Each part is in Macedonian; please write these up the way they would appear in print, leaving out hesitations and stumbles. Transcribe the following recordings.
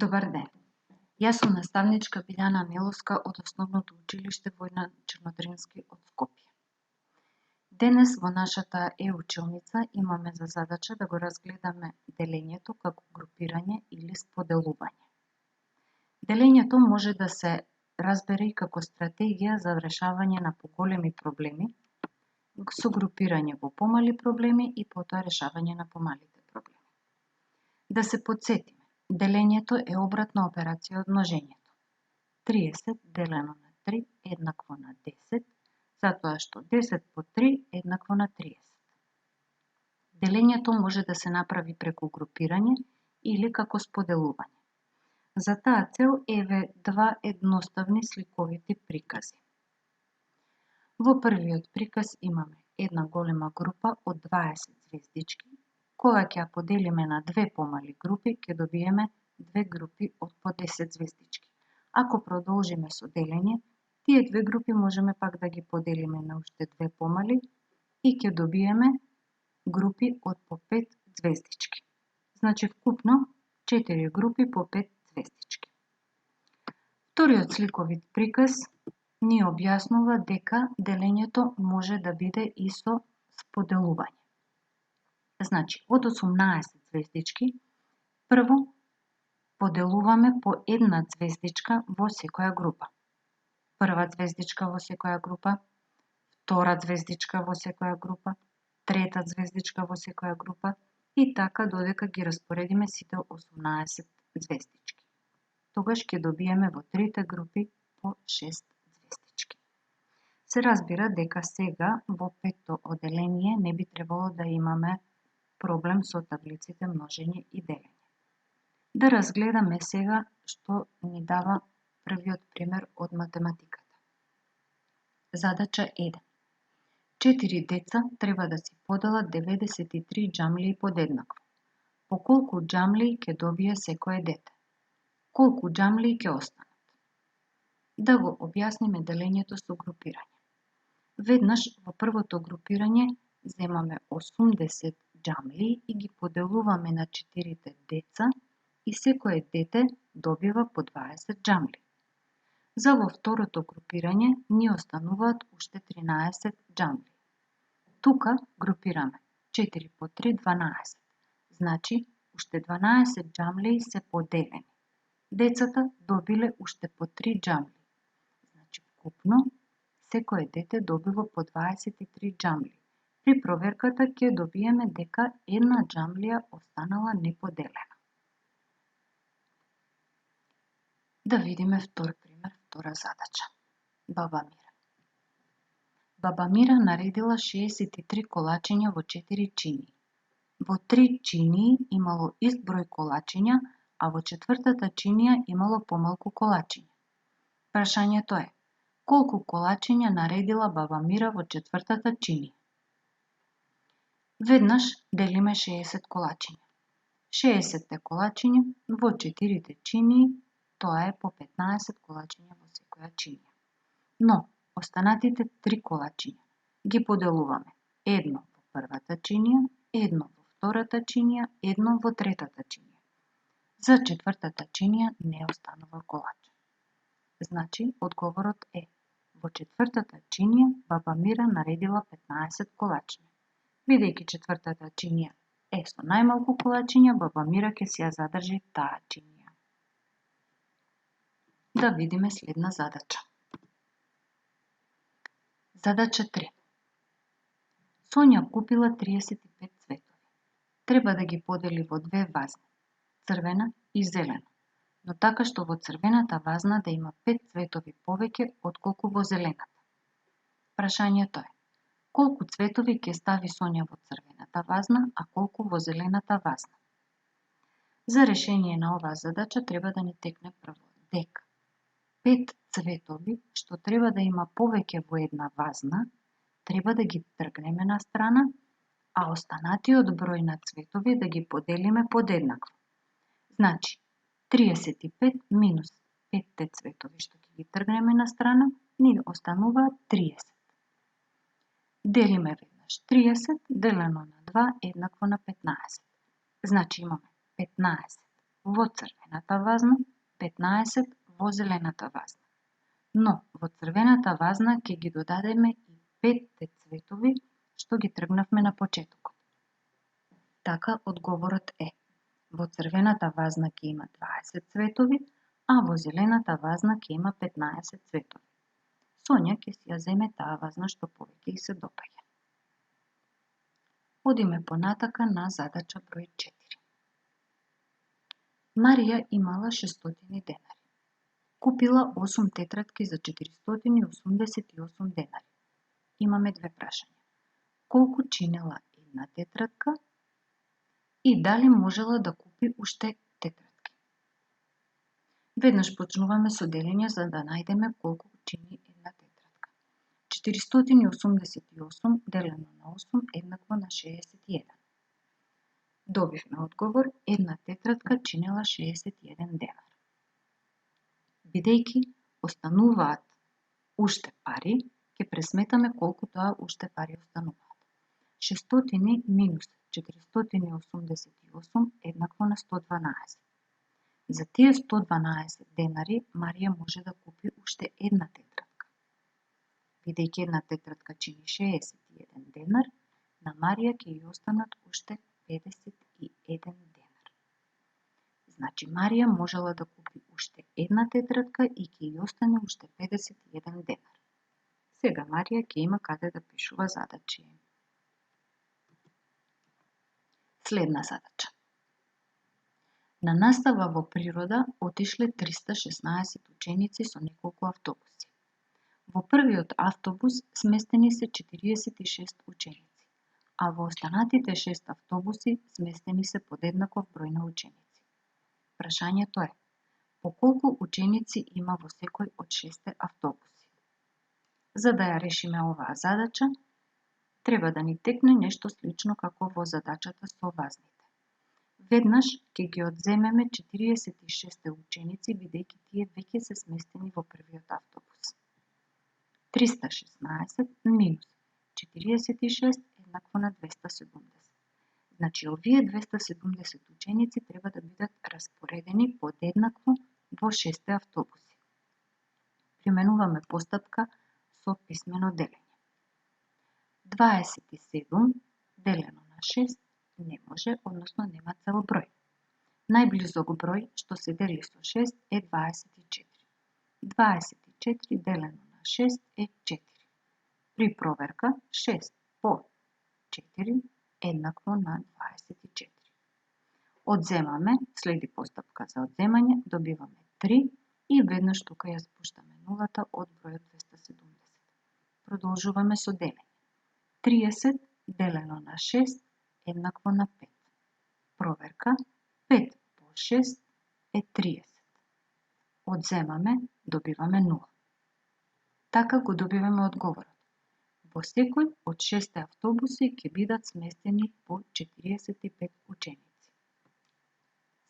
Добар ден! Јас сум наставничка Билјана Миловска од Основното училиште Војна Чернодрински од Скопје. Денес во нашата училница имаме за задача да го разгледаме делењето како групирање или споделување. Делењето може да се разбере и како стратегија за решавање на поголеми проблеми, со групирање во помали проблеми и потоа решавање на помалите проблеми. Да се потсетиме, делењето е обратна операција од множењето. 30 делено на 3 еднакво на 10, затоа што 10 по 3 еднакво на 30. Делењето може да се направи преку групирање или како споделување. За таа цел еве два едноставни сликовити прикази. Во првиот приказ имаме една голема група од 20 звездички. Кога ќе ја поделиме на две помали групи, ќе добиеме две групи од по 10 звездички. Ако продолжиме со делење, тие две групи можеме пак да ги поделиме на уште две помали и ќе добиеме групи од по 5 звездички. Значи вкупно 4 групи по 5 звездички. Вториот сликовит приказ ни објаснува дека делењето може да биде и со споделување. Значи, од 18 звездички, прво поделуваме по една звездичка во секоја група. Прва звездичка во секоја група, втора звездичка во секоја група, трета звездичка во секоја група и така додека ги распоредиме сите 18 звездички. Тогаш ќе добиеме во трите групи по 6 звездички. Се разбира дека сега во петто оделение не би требало да имаме проблем со таблиците множење и делење. Да разгледаме сега што ни дава првиот пример од математиката. Задача 1. 4 деца треба да си поделат 93 џамлии подеднакво. По колку џамлии ќе добие секое дете? Колку џамлии ќе останат? Да го објасниме делењето со групирање. Веднаш во првото групирање земаме 80 џамлии и ги поделуваме на 4 деца и секое дете добива по 20 џамлии. За во второто групирање ни остануваат уште 13 џамлии. Тука групираме 4 по 3 12. Значи уште 12 џамлии се поделени. Децата добиле уште по 3 џамлии. Значи вкупно секое дете добива по 23 џамлии. При проверката ќе добиеме дека една џамлија останала неподелена. Да видиме втор пример, втора задача. Баба Мира. Баба Мира наредила 63 колачиња во 4 чинии. Во 3 чинии имало ист број колачиња, а во четвртата чинија имало помалку колачиња. Прашањето е: колку колачиња наредила баба Мира во четвртата чинија? Веднаш делиме 60 колачиња. 60 колачиња во 4 чинии, тоа е по 15 колачиња во секоја чинија. Но, останатите 3 колачиња ги поделуваме. Едно во првата чинија, едно во втората чинија, едно во третата чинија. За четвртата чинија не останува колач. Значи, одговорот е: во четвртата чинија баба Мира наредила 15 колачиња. Бидејќи четвртата чинија е со најмалку колачиња, баба Мира ќе си ја задржи таа чинија. Да видиме следна задача. Задача 3. Сонја купила 35 цветови. Треба да ги подели во две вазни, црвена и зелена, но така што во црвената вазна да има 5 цветови повеќе отколку во зелената. Прашањето е: колку цветови ќе стави Сонја во црвената вазна, а колку во зелената вазна? За решение на оваа задача треба да ни текне прво дека 5 цветови што треба да има повеќе во една вазна, треба да ги тргнеме на страна, а останатиот број на цветови да ги поделиме подеднакво. Значи, 35 минус 5 цветови што ќе ги тргнеме на страна, ни остануваат 30. Делиме веднаш 30 делено на 2 еднакво на 15. Значи имаме 15 во црвената вазна, 15 во зелената вазна. Но во црвената вазна ќе ги додадеме и 5 цветови што ги тргнавме на почетокот. Така одговорот е: во црвената вазна ќе има 20 цветови, а во зелената вазна ќе има 15 цветови. Сонја ќе си ја земе таа вазна што повеќе и се допаѓа. Одиме понатака на задача број 4. Марија имала 600 денари. Купила 8 тетрадки за 488 денари. Имаме две прашања. Колку чинела една тетрадка и дали можела да купи уште тетрадки? Веднаш почнуваме со делење за да најдеме колку чини една тетрадка. 488 делено на 8 еднакво на 61. Добивме одговор, една тетрадка чинела 61 денар. Бидејќи остануваат уште пари, ќе пресметаме колку тоа уште пари остануваат. 600 минус 488 еднакво на 112. За тие 112 денари Марија може да купи уште една тетрадка. Бидејќи една тетрадка чини 61 денар, на Марија ќе ја останат уште 51 денар. Значи Марија можела да купи уште една тетрадка и ќе ја остане уште 51 денар. Сега Марија ќе има каде да пишува задачи. Следна задача. На настава во природа отишле 316 ученици со неколку автобуси. Во првиот автобус сместени се 46 ученици, а во останатите 6 автобуси сместени се подеднаков број на ученици. Прашањето е: по колку ученици има во секој од 6 автобуси? За да ја решиме оваа задача, треба да ни текне нешто слично како во задачата со вазните. Веднаш ќе ги одземеме 46 ученици, бидејќи тие веќе се сместени во првиот автобус. 316 минус 46 еднакво на 270. Значи, овие 270 ученици треба да бидат распоредени подеднакво во 6 автобуси. Применуваме постапка со писмено делење. 27 делено на 6 не може, односно нема цел број. Најблизок број што се дели со 6 е 24. 24 делено на 6 е 4. При проверка 6 по 4 еднакво на 24. Одземаме, следи постапка за одземање, добиваме 3 и веднаш тука ја спуштаме нулата од бројот 270. Продолжуваме со делење. 30 делено на 6 еднакво на 5. Проверка 5 по 6 е 30. Одземаме, добиваме 0. Така го добиваме одговорот. Во секој од 6 автобуси ќе бидат сместени по 45 ученици.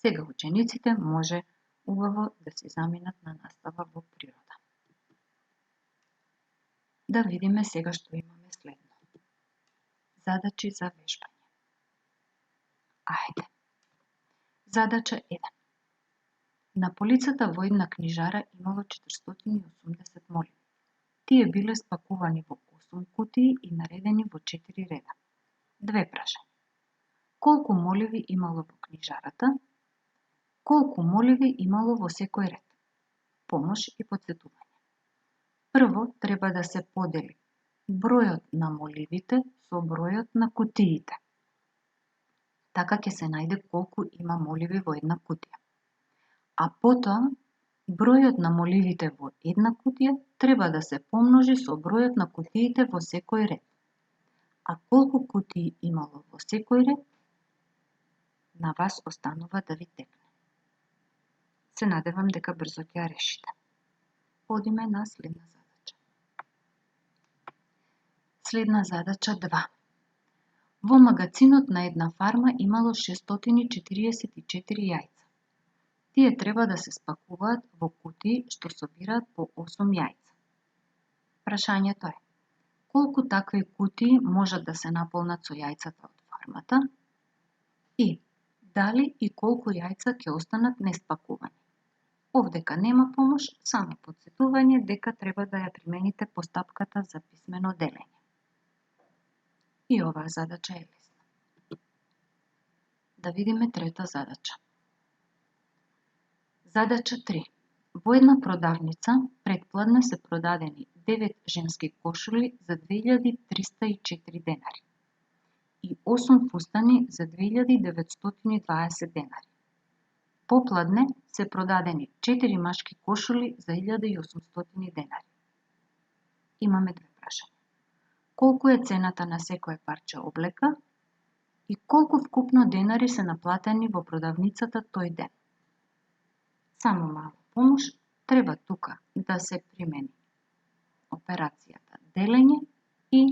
Сега учениците може убаво да се заминат на настава во природа. Да видиме сега што имаме следно. Задачи за вежбање. Ајде. Задача 1. На полицата во една книжара имало 480 моливи. Тие биле спакувани во 8 кутии и наредени во 4 реда. Две прашања. Колку моливи имало во книжарата? Колку моливи имало во секој ред? Помош и потсетување. Прво треба да се подели бројот на моливите со бројот на кутиите. Така ќе се најде колку има моливи во една кутија. А потоа, бројот на моливите во една кутија треба да се помножи со бројот на кутиите во секој ред. А колку кутии имало во секој ред, на вас останува да ви текне. Се надевам дека брзо ќе ја решите. Одиме на следна задача. Следна задача 2. Во магацинот на една фарма имало 644 јајца. Тие треба да се спакуваат во кутии што собираат по 8 јајца. Прашањето е: колку такви кутии можат да се наполнат со јајцата од фармата? И дали и колку јајца ќе останат неспакувани. Овдека нема помош, само потсетување дека треба да ја примените постапката за писмено делење. И оваа задача е лесна. Да видиме трета задача. Задача 3. Во една продавница претпладне се продадени 9 женски кошули за 2304 денари и 8 фустани за 2920 денари. Попладне се продадени 4 машки кошули за 1800 денари. Имаме две прашања. Колку е цената на секое парче облека и колку вкупно денари се наплатени во продавницата тој ден? Само мала помош, треба тука да се примени операцијата делење и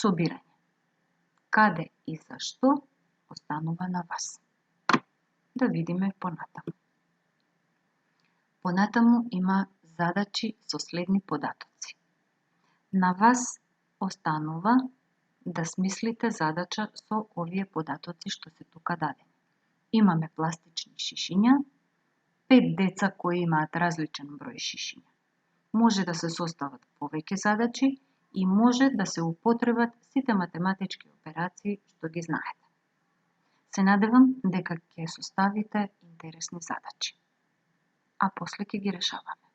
собирање. Каде и зашто останува на вас. Да видиме понатаму. Понатаму има задачи со следни податоци. На вас останува да смислите задача со овие податоци што се тука дадени. Имаме пластични шишиња, 5 деца кои имаат различен број шишиња. Може да се состават повеќе задачи и може да се употребат сите математички операции што ги знаете. Се надевам дека ќе составите интересни задачи, а после ќе ги решаваме.